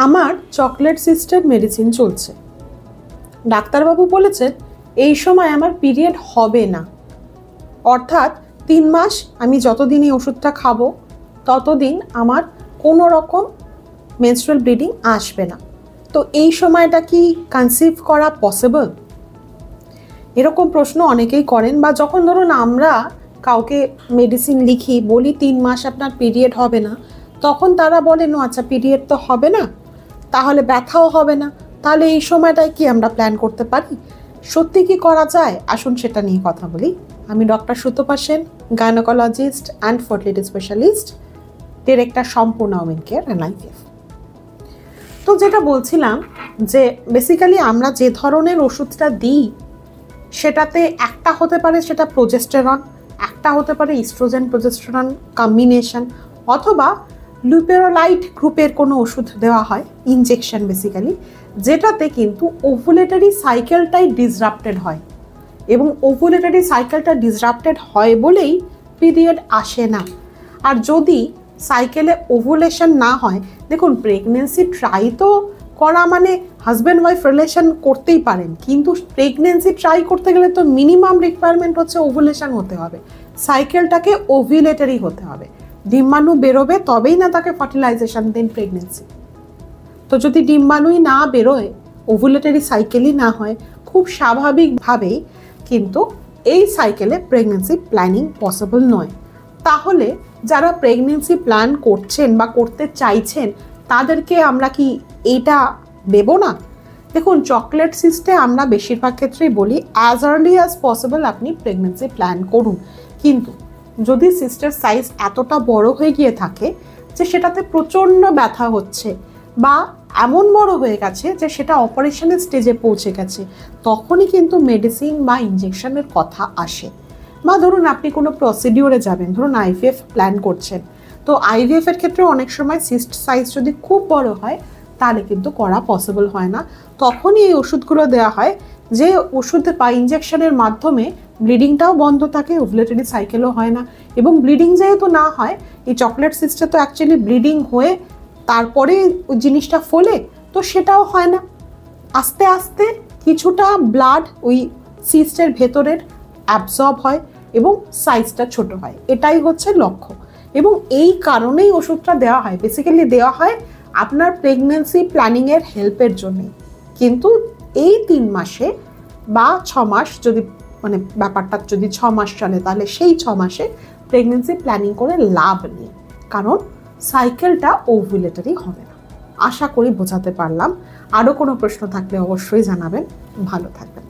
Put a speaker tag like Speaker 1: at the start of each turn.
Speaker 1: আমার chocolate সিস্টের medicine চলছে, ডাক্তারবাবু বলেছেন এই সময় আমার পিরিয়ড হবে না, অর্থাৎ 3 মাস আমি যতদিন এই ওষুধটা খাবো ততদিন আমার কোনো রকম মেনস্ট্রুয়াল ব্লিডিং আসবে না। তো এই সময়টা কি কনসিভ করা পসিবল? এরকম প্রশ্ন অনেকেই করেন। বা যখন ধরুন আমরা কাউকে মেডিসিন লিখি, বলি 3 মাস আপনার পিরিয়ড হবে না, তখন তারা বলেন আচ্ছা পিরিয়ড তো হবে না, তাহলে ব্যথাও হবে না, তাহলে এই সময়টায় কি আমরা প্ল্যান করতে পারি? সত্যি কি করা যায়? আসুন সেটা নিয়ে কথা বলি। আমি doctor Sutapa Sen, gynaecologist and fertility specialist, director সম্পূর্ণ উমেন কেয়ার অ্যান্ড আইভিএফ। তো যেটা বলছিলাম যে বেসিক্যালি আমরা যে ধরনের ওষুধটা দিই সেটাতে একটা হতে পারে সেটা প্রোজেস্টেরন, একটা হতে পারে ইস্ট্রোজেন প্রোজেস্টেরন কম্বিনেশন, অথবা লুপেরোলাইট গ্রুপের কোনো ওষুধ দেওয়া হয় ইনজেকশন বেসিক্যালি, যেটাতে কিন্তু ওভুলেটরি সাইকেলটাই ডিসরাপ্টেড হয়, এবং ওভুলেটরি সাইকেলটা ডিসরাপ্টেড হয় বলেই পিরিয়ড আসে না। আর যদি সাইকেলে ওভুলেশন না হয়, দেখুন প্রেগনেন্সি ট্রাই তো করা মানে হাজব্যান্ড ওয়াইফ রিলেশন করতেই পারেন, কিন্তু প্রেগনেন্সি ট্রাই করতে গেলে তো মিনিমাম রিকোয়ারমেন্ট হচ্ছে ওভুলেশন হতে হবে, সাইকেলটাকে ওভুলেটরি হতে হবে, ডিম্বাণু বেরোবে তবেই না তাকে ফার্টিলাইজেশন দেন প্রেগনেন্সি। তো যদি ডিম্বাণুই না বেরোয়, ওভুলেটরি সাইকেলই না হয়, খুব স্বাভাবিকভাবেই কিন্তু এই সাইকেলে প্রেগনেন্সি প্ল্যানিং পসিবল নয়। তাহলে যারা প্রেগনেন্সি প্ল্যান করছেন বা করতে চাইছেন তাদেরকে আমরা কি এটা দেব না? দেখুন চকলেট সিস্টে আমরা বেশিরভাগ ক্ষেত্রেই বলি অ্যাজ আর্লি অ্যাজ পসিবল আপনি প্রেগনেন্সি প্ল্যান করুন, কিন্তু যদি সিস্টের সাইজ এতটা বড় হয়ে গিয়ে থাকে যে সেটাতে প্রচণ্ড ব্যথা হচ্ছে বা এমন বড় হয়ে গেছে যে সেটা অপারেশনের স্টেজে পৌঁছে গেছে, তখনই কিন্তু মেডিসিন বা ইনজেকশনের কথা আসে। বা ধরুন আপনি কোনো প্রসিডিওরে যাবেন, ধরুন আইভিএফ প্ল্যান করছেন, তো আইভিএফ এর ক্ষেত্রে অনেক সময় সিস্ট সাইজ যদি খুব বড় হয় তাহলে কিন্তু করা পসিবল হয় না, তখনই এই ওষুধগুলো দেওয়া হয় যে ওষুধ বা ইনজেকশনের মাধ্যমে ব্লিডিংটাও বন্ধ থাকে, ওভুলেটরি সাইকেলও হয় না। এবং ব্লিডিং যেহেতু না হয়, এই চকলেট সিস্টে তো অ্যাকচুয়ালি ব্লিডিং হয়ে তারপরে ওই জিনিসটা ফোলে, তো সেটাও হয় না। আস্তে আস্তে কিছুটা ব্লাড ওই সিস্টের ভেতরের অ্যাবজর্ব হয় এবং সাইজটা ছোট হয়, এটাই হচ্ছে লক্ষ্য। এবং এই কারণেই ওষুধটা দেওয়া হয়, বেসিক্যালি দেওয়া হয় আপনার প্রেগনেন্সি প্ল্যানিংয়ের হেল্পের জন্যে। কিন্তু এই 3 মাসে বা 6 মাস, যদি মানে ব্যাপারটা যদি 6 মাস চলে তাহলে সেই 6 মাসে প্রেগনেন্সি প্ল্যানিং করে লাভ নেই, কারণ সাইকেলটা ওভুলেটরি হবে না। আশা করি বোঝাতে পারলাম। আরও কোনো প্রশ্ন থাকলে অবশ্যই জানাবেন। ভালো থাকবেন।